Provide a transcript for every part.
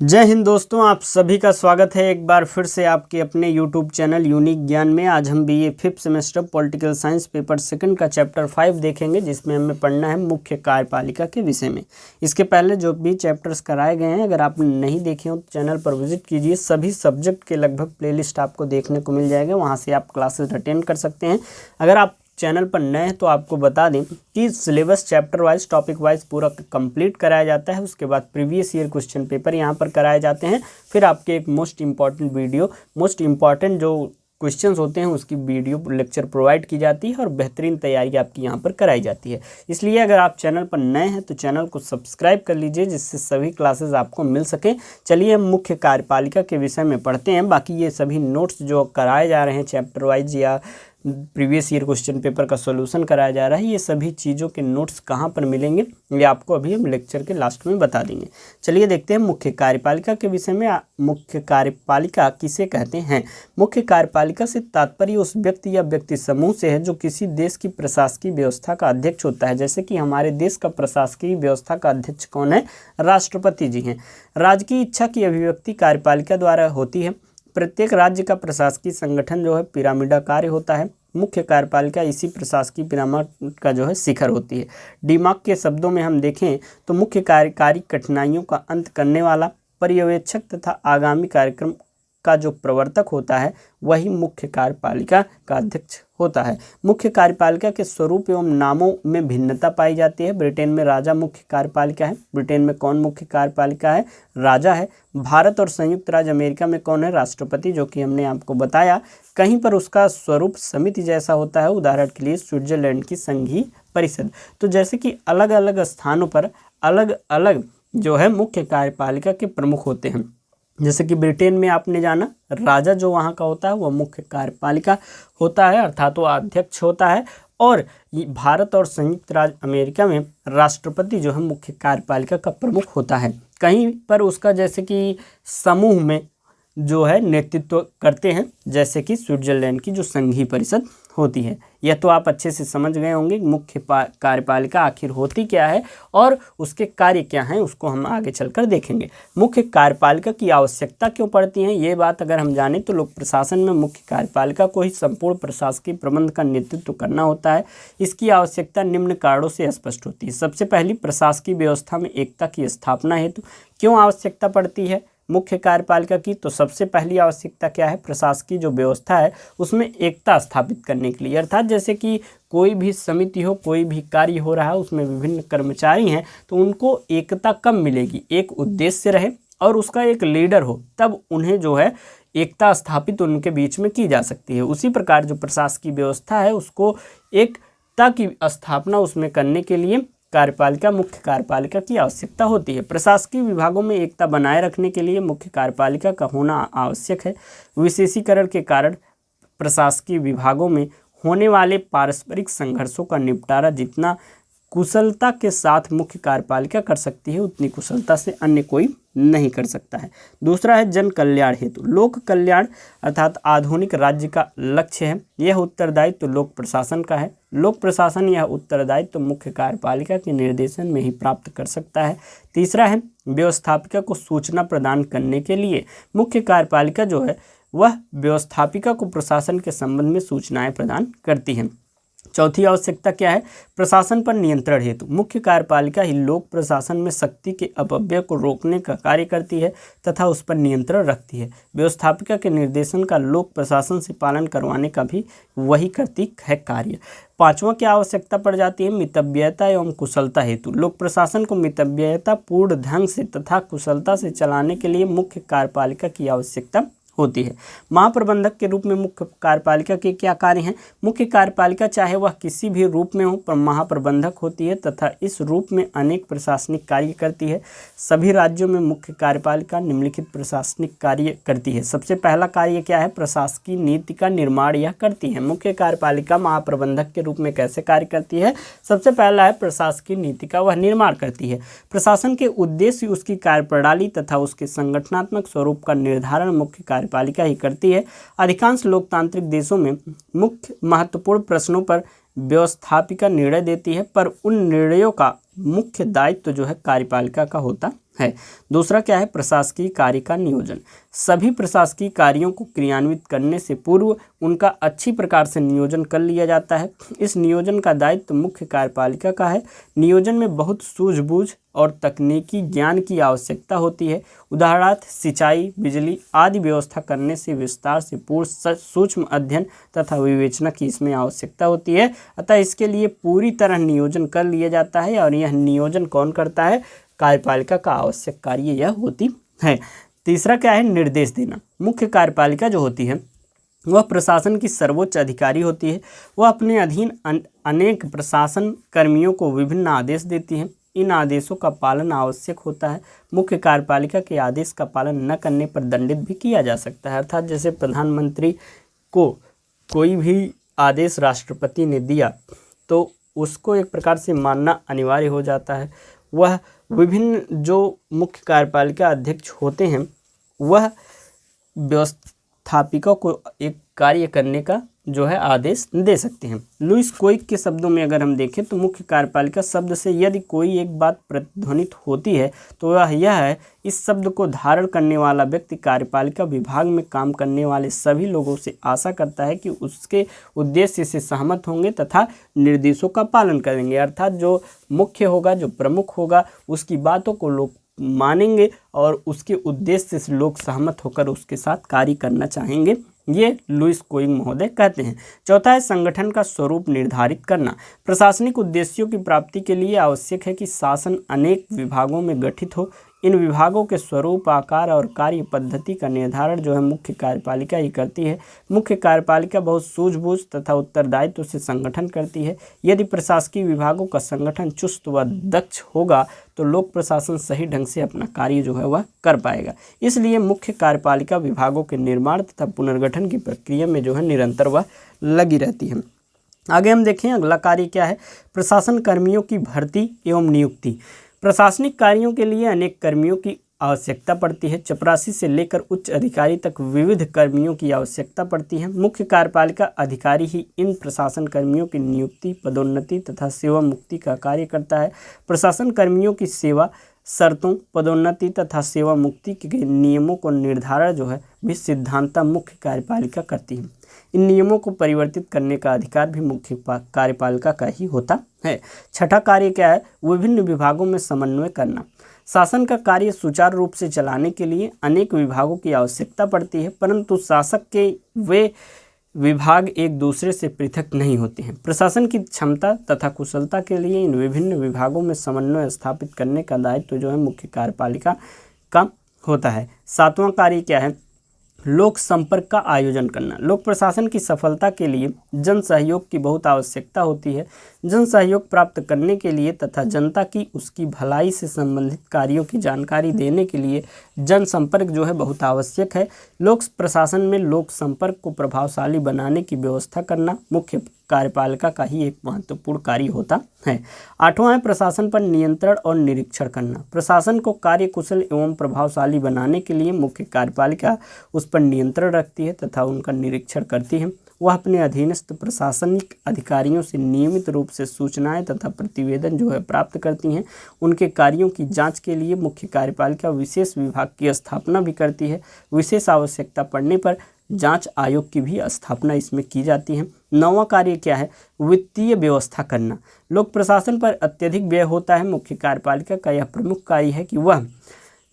जय हिंद दोस्तों, आप सभी का स्वागत है एक बार फिर से आपके अपने यूट्यूब चैनल यूनिक ज्ञान में। आज हम BA 5th semester political science paper 2 का चैप्टर 5 देखेंगे, जिसमें हमें पढ़ना है मुख्य कार्यपालिका के विषय में। इसके पहले जो भी चैप्टर्स कराए गए हैं, अगर आपने नहीं देखे हो तो चैनल पर विजिट कीजिए। सभी सब्जेक्ट के लगभग प्लेलिस्ट आपको देखने को मिल जाएगा, वहाँ से आप क्लासेस अटेंड कर सकते हैं। अगर आप चैनल पर नए हैं तो आपको बता दें कि syllabus chapter wise topic wise पूरा कंप्लीट कराया जाता है। उसके बाद प्रीवियस ईयर क्वेश्चन पेपर यहाँ पर कराए जाते हैं। फिर आपके एक मोस्ट इम्पॉर्टेंट जो क्वेश्चंस होते हैं उसकी वीडियो लेक्चर प्रोवाइड की जाती है और बेहतरीन तैयारी आपकी यहाँ पर कराई जाती है। इसलिए अगर आप चैनल पर नए हैं तो चैनल को सब्सक्राइब कर लीजिए, जिससे सभी क्लासेस आपको मिल सकें। चलिए हम मुख्य कार्यपालिका के विषय में पढ़ते हैं। बाकी ये सभी नोट्स जो कराए जा रहे हैं चैप्टर वाइज या प्रीवियस ईयर क्वेश्चन पेपर का सॉल्यूशन कराया जा रहा है, ये सभी चीज़ों के नोट्स कहाँ पर मिलेंगे ये आपको अभी हम लेक्चर के लास्ट में बता देंगे। चलिए देखते हैं मुख्य कार्यपालिका के विषय में। मुख्य कार्यपालिका किसे कहते हैं? मुख्य कार्यपालिका से तात्पर्य उस व्यक्ति या व्यक्ति समूह से है जो किसी देश की प्रशासकीय व्यवस्था का अध्यक्ष होता है। जैसे कि हमारे देश का प्रशासकीय व्यवस्था का अध्यक्ष कौन है? राष्ट्रपति जी हैं। राज्य की इच्छा की अभिव्यक्ति कार्यपालिका द्वारा होती है। प्रत्येक राज्य का प्रशासकीय संगठन जो है पिरामिडाकार होता है। मुख्य कार्यपालिका इसी प्रशासकीय पिरामिड का जो है शिखर होती है। दिमाग के शब्दों में हम देखें तो मुख्य कार्यकारी कठिनाइयों का अंत करने वाला पर्यवेक्षक तथा आगामी कार्यक्रम का जो प्रवर्तक होता है वही मुख्य कार्यपालिका का अध्यक्ष होता है। मुख्य कार्यपालिका के स्वरूप एवं नामों में भिन्नता पाई जाती है। ब्रिटेन में राजा मुख्य कार्यपालिका है। ब्रिटेन में कौन मुख्य कार्यपालिका है? राजा है। भारत और संयुक्त राज्य अमेरिका में कौन है? राष्ट्रपति, जो कि हमने आपको बताया। कहीं पर उसका स्वरूप समिति जैसा होता है, उदाहरण के लिए स्विट्जरलैंड की संघीय परिषद। तो जैसे कि अलग अलग स्थानों पर अलग अलग जो है मुख्य कार्यपालिका के प्रमुख होते हैं। जैसे कि ब्रिटेन में आपने जाना, राजा जो वहाँ का होता है वह मुख्य कार्यपालिका होता है, अर्थात वो अध्यक्ष होता है। और भारत और संयुक्त राज्य अमेरिका में राष्ट्रपति जो है मुख्य कार्यपालिका का प्रमुख होता है। कहीं पर उसका जैसे कि समूह में जो है नेतृत्व करते हैं, जैसे कि स्विट्जरलैंड की जो संघीय परिषद होती है। यह तो आप अच्छे से समझ गए होंगे मुख्य कार्यपालिका आखिर होती क्या है और उसके कार्य क्या हैं, उसको हम आगे चलकर देखेंगे। मुख्य कार्यपालिका की आवश्यकता क्यों पड़ती है, ये बात अगर हम जानें तो लोक प्रशासन में मुख्य कार्यपालिका को ही संपूर्ण प्रशासकीय प्रबंध का नेतृत्व करना होता है। इसकी आवश्यकता निम्न कारणों से स्पष्ट होती है। सबसे पहली, प्रशासकीय व्यवस्था में एकता की स्थापना हेतु क्यों आवश्यकता पड़ती है मुख्य कार्यपालिका की? तो सबसे पहली आवश्यकता क्या है? प्रशासकीय जो व्यवस्था है उसमें एकता स्थापित करने के लिए। अर्थात जैसे कि कोई भी समिति हो, कोई भी कार्य हो रहा है, उसमें विभिन्न कर्मचारी हैं, तो उनको एकता कब मिलेगी? एक उद्देश्य रहे और उसका एक लीडर हो, तब उन्हें जो है एकता स्थापित उनके बीच में की जा सकती है। उसी प्रकार जो प्रशासकीय व्यवस्था है उसको एकता की स्थापना उसमें करने के लिए कार्यपालिका मुख्य कार्यपालिका की आवश्यकता होती है। प्रशासकीय विभागों में एकता बनाए रखने के लिए मुख्य कार्यपालिका का होना आवश्यक है। विशेषीकरण के कारण प्रशासकीय विभागों में होने वाले पारस्परिक संघर्षों का निपटारा जितना कुशलता के साथ मुख्य कार्यपालिका कर सकती है, उतनी कुशलता से अन्य कोई नहीं कर सकता है। दूसरा है जन कल्याण हेतु। लोक कल्याण अर्थात आधुनिक राज्य का लक्ष्य है। यह उत्तरदायित्व लोक प्रशासन का है। लोक प्रशासन यह उत्तरदायित्व मुख्य कार्यपालिका के निर्देशन में ही प्राप्त कर सकता है। तीसरा है व्यवस्थापिका को सूचना प्रदान करने के लिए मुख्य कार्यपालिका जो है वह व्यवस्थापिका को प्रशासन के संबंध में सूचनाएं प्रदान करती है। चौथी आवश्यकता क्या है? प्रशासन पर नियंत्रण हेतु मुख्य कार्यपालिका ही लोक प्रशासन में शक्ति के अपव्यय को रोकने का कार्य करती है तथा उस पर नियंत्रण रखती है। व्यवस्थापिका के निर्देशन का लोक प्रशासन से पालन करवाने का भी वही करती है कार्य। पांचवा क्या आवश्यकता पड़ जाती है? मितव्ययता एवं कुशलता हेतु लोक प्रशासन को मितव्ययता पूर्ण ढंग से तथा कुशलता से चलाने के लिए मुख्य कार्यपालिका की आवश्यकता होती है। महाप्रबंधक के रूप में मुख्य कार्यपालिका के क्या कार्य हैं? मुख्य कार्यपालिका चाहे वह किसी भी रूप में हो पर महाप्रबंधक होती है तथा इस रूप में अनेक प्रशासनिक कार्य करती है। सभी राज्यों में मुख्य कार्यपालिका निम्नलिखित प्रशासनिक कार्य करती है। सबसे पहला कार्य क्या है? प्रशासकीय नीति का निर्माण यह करती है। मुख्य कार्यपालिका महाप्रबंधक के रूप में कैसे कार्य करती है? सबसे पहला है प्रशासकीय नीति का वह निर्माण करती है। प्रशासन के उद्देश्य, उसकी कार्यप्रणाली तथा उसके संगठनात्मक स्वरूप का निर्धारण मुख्य कार्यपालिका ही करती है। अधिकांश लोकतांत्रिक देशों में मुख्य महत्वपूर्ण प्रश्नों पर व्यवस्थापिका निर्णय देती है, पर उन निर्णयों का मुख्य दायित्व जो है कार्यपालिका का होता है। दूसरा क्या है, प्रशासकीय कार्य का नियोजन। सभी प्रशासकीय कार्यों को क्रियान्वित करने से पूर्व उनका अच्छी प्रकार से नियोजन कर लिया जाता है। इस नियोजन का दायित्व मुख्य कार्यपालिका का है। नियोजन में बहुत सूझबूझ और तकनीकी ज्ञान की आवश्यकता होती है। उदाहरणार्थ सिंचाई, बिजली आदि व्यवस्था करने से विस्तार से पूर्ण सूक्ष्म अध्ययन तथा विवेचना की इसमें आवश्यकता होती है। अतः इसके लिए पूरी तरह नियोजन कर लिया जाता है और यह नियोजन कौन करता है, कार्यपालिका का आवश्यक कार्य यह होती है। तीसरा क्या है, निर्देश देना। मुख्य कार्यपालिका जो होती है वह प्रशासन की सर्वोच्च अधिकारी होती है। वह अपने अधीन अनेक प्रशासन कर्मियों को विभिन्न आदेश देती है। इन आदेशों का पालन आवश्यक होता है। मुख्य कार्यपालिका के आदेश का पालन न करने पर दंडित भी किया जा सकता है। अर्थात जैसे प्रधानमंत्री को कोई भी आदेश राष्ट्रपति ने दिया तो उसको एक प्रकार से मानना अनिवार्य हो जाता है। वह विभिन्न जो मुख्य कार्यपालिका अध्यक्ष होते हैं वह व्यवस्थापिका को एक कार्य करने का जो है आदेश दे सकते हैं। लुईस क्विक के शब्दों में अगर हम देखें तो मुख्य कार्यपालिका शब्द से यदि कोई एक बात प्रतिध्वनित होती है तो वह यह है, इस शब्द को धारण करने वाला व्यक्ति कार्यपालिका विभाग में काम करने वाले सभी लोगों से आशा करता है कि उसके उद्देश्य से सहमत होंगे तथा निर्देशों का पालन करेंगे। अर्थात जो मुख्य होगा, जो प्रमुख होगा, उसकी बातों को लोग मानेंगे और उसके उद्देश्य से लोग सहमत होकर उसके साथ कार्य करना चाहेंगे, ये लुईस क्विक महोदय कहते हैं। चौथा है, संगठन का स्वरूप निर्धारित करना। प्रशासनिक उद्देश्यों की प्राप्ति के लिए आवश्यक है कि शासन अनेक विभागों में गठित हो। इन विभागों के स्वरूप, आकार और कार्य पद्धति का निर्धारण जो है मुख्य कार्यपालिका ही करती है। मुख्य कार्यपालिका बहुत सूझबूझ तथा उत्तरदायित्व से संगठन करती है। यदि प्रशासकीय विभागों का संगठन चुस्त व दक्ष होगा तो लोक प्रशासन सही ढंग से अपना कार्य जो है वह कर पाएगा। इसलिए मुख्य कार्यपालिका विभागों के निर्माण तथा पुनर्गठन की प्रक्रिया में जो है निरंतर वह लगी रहती है। आगे हम देखें अगला कार्य क्या है, प्रशासन कर्मियों की भर्ती एवं नियुक्ति। प्रशासनिक कार्यों के लिए अनेक कर्मियों की आवश्यकता पड़ती है। चपरासी से लेकर उच्च अधिकारी तक विविध कर्मियों की आवश्यकता पड़ती है। मुख्य कार्यपालिका अधिकारी ही इन प्रशासन कर्मियों की नियुक्ति, पदोन्नति तथा सेवा मुक्ति का कार्य करता है। प्रशासन कर्मियों की सेवा शर्तों, पदोन्नति तथा सेवा मुक्ति के नियमों को निर्धारण जो है भी सिद्धांता मुख्य कार्यपालिका करती है। इन नियमों को परिवर्तित करने का अधिकार भी मुख्य कार्यपालिका का ही होता है। छठा कार्य क्या है, विभिन्न विभागों में समन्वय करना। शासन का कार्य सुचारू रूप से चलाने के लिए अनेक विभागों की आवश्यकता पड़ती है, परंतु शासक के वे विभाग एक दूसरे से पृथक नहीं होते हैं। प्रशासन की क्षमता तथा कुशलता के लिए इन विभिन्न विभागों में समन्वय स्थापित करने का दायित्व जो है मुख्य कार्यपालिका का होता है। सातवां कार्य क्या है, लोक संपर्क का आयोजन करना। लोक प्रशासन की सफलता के लिए जन सहयोग की बहुत आवश्यकता होती है। जन सहयोग प्राप्त करने के लिए तथा जनता की उसकी भलाई से संबंधित कार्यों की जानकारी देने के लिए जन संपर्क जो है बहुत आवश्यक है। लोक प्रशासन में लोक संपर्क को प्रभावशाली बनाने की व्यवस्था करना मुख्य कार्यपालिका का ही एक महत्वपूर्ण कार्य होता है। आठवां है, प्रशासन पर नियंत्रण और निरीक्षण करना। प्रशासन को कार्यकुशल एवं प्रभावशाली बनाने के लिए मुख्य कार्यपालिका उस पर नियंत्रण रखती है तथा उनका निरीक्षण करती है। वह अपने अधीनस्थ प्रशासनिक अधिकारियों से नियमित रूप से सूचनाएं तथा प्रतिवेदन जो है प्राप्त करती हैं। उनके कार्यों की जांच के लिए मुख्य कार्यपालिका विशेष विभाग की स्थापना भी करती है। विशेष आवश्यकता पड़ने पर जांच आयोग की भी स्थापना इसमें की जाती है। नौवां कार्य क्या है, वित्तीय व्यवस्था करना। लोक प्रशासन पर अत्यधिक व्यय होता है। मुख्य कार्यपालिका का यह प्रमुख कार्य है कि वह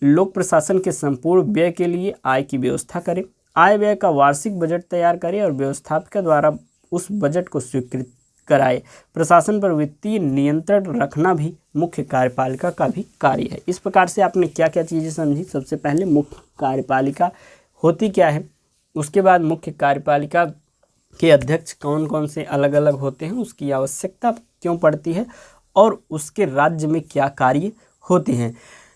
लोक प्रशासन के संपूर्ण व्यय के लिए आय की व्यवस्था करे, आय व्यय का वार्षिक बजट तैयार करे और व्यवस्थापिका द्वारा उस बजट को स्वीकृत कराए। प्रशासन पर वित्तीय नियंत्रण रखना भी मुख्य कार्यपालिका का भी कार्य है। इस प्रकार से आपने क्या क्या चीज़ें समझी। सबसे पहले मुख्य कार्यपालिका होती क्या है, उसके बाद मुख्य कार्यपालिका के अध्यक्ष कौन कौन से अलग अलग होते हैं, उसकी आवश्यकता क्यों पड़ती है और उसके राज्य में क्या कार्य होते हैं।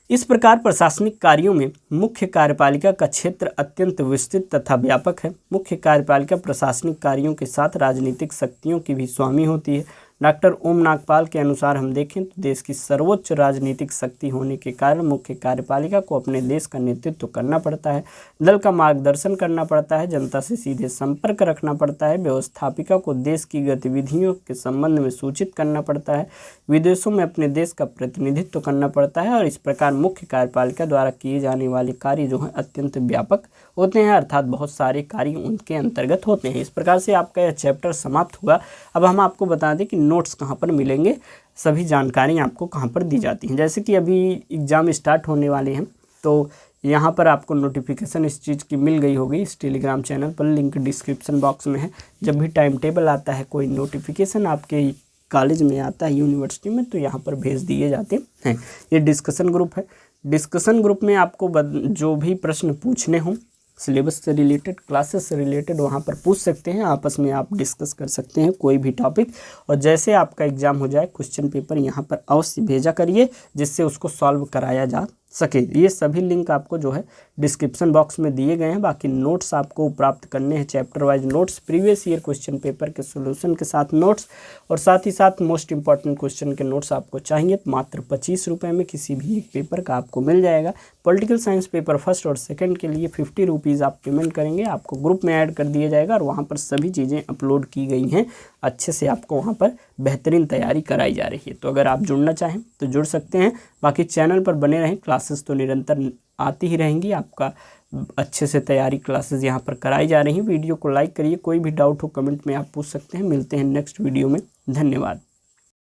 इस प्रकार प्रशासनिक कार्यों में मुख्य कार्यपालिका का क्षेत्र अत्यंत विस्तृत तथा व्यापक है। मुख्य कार्यपालिका प्रशासनिक कार्यों के साथ राजनीतिक शक्तियों की भी स्वामी होती है। डॉक्टर ओम नागपाल के अनुसार हम देखें तो देश की सर्वोच्च राजनीतिक शक्ति होने के कारण मुख्य कार्यपालिका को अपने देश का नेतृत्व करना पड़ता है, दल का मार्गदर्शन करना पड़ता है, जनता से सीधे संपर्क रखना पड़ता है, व्यवस्थापिका को देश की गतिविधियों के संबंध में सूचित करना पड़ता है, विदेशों में अपने देश का प्रतिनिधित्व करना पड़ता है और इस प्रकार मुख्य कार्यपालिका द्वारा किए जाने वाले कार्य जो हैं अत्यंत व्यापक होते हैं, अर्थात बहुत सारे कार्य उनके अंतर्गत होते हैं। इस प्रकार से आपका यह चैप्टर समाप्त हुआ। अब हम आपको बता दें कि नोट्स कहाँ पर मिलेंगे, सभी जानकारी आपको कहाँ पर दी जाती हैं। जैसे कि अभी एग्ज़ाम स्टार्ट होने वाले हैं तो यहाँ पर आपको नोटिफिकेशन इस चीज़ की मिल गई होगी इस टेलीग्राम चैनल पर, लिंक डिस्क्रिप्शन बॉक्स में है। जब भी टाइम टेबल आता है, कोई नोटिफिकेशन आपके कॉलेज में आता है, यूनिवर्सिटी में, तो यहाँ पर भेज दिए जाते हैं। ये डिस्कशन ग्रुप है। डिस्कशन ग्रुप में आपको जो भी प्रश्न पूछने हों सिलेबस से रिलेटेड, क्लासेस से रिलेटेड, वहाँ पर पूछ सकते हैं, आपस में आप डिस्कस कर सकते हैं कोई भी टॉपिक। और जैसे आपका एग्ज़ाम हो जाए क्वेश्चन पेपर यहाँ पर अवश्य भेजा करिए जिससे उसको सॉल्व कराया जा सके। ये सभी लिंक आपको जो है डिस्क्रिप्शन बॉक्स में दिए गए हैं। बाकी नोट्स आपको प्राप्त करने हैं, chapter wise notes, previous year question paper के सॉल्यूशन के साथ नोट्स, और साथ ही साथ मोस्ट इंपॉर्टेंट क्वेश्चन के नोट्स आपको चाहिए तो मात्र 25 रुपये में किसी भी एक पेपर का आपको मिल जाएगा। पॉलिटिकल साइंस पेपर फर्स्ट और सेकंड के लिए 50 रुपीज़ आप पेमेंट करेंगे, आपको ग्रुप में ऐड कर दिया जाएगा और वहाँ पर सभी चीज़ें अपलोड की गई हैं। अच्छे से आपको वहाँ पर बेहतरीन तैयारी कराई जा रही है। तो अगर आप जुड़ना चाहें तो जुड़ सकते हैं। बाकी चैनल पर बने रहें, क्लासेस तो निरंतर आती ही रहेंगी, आपका अच्छे से तैयारी क्लासेस यहाँ पर कराई जा रही हैं। वीडियो को लाइक करिए, कोई भी डाउट हो कमेंट में आप पूछ सकते हैं। मिलते हैं नेक्स्ट वीडियो में, धन्यवाद।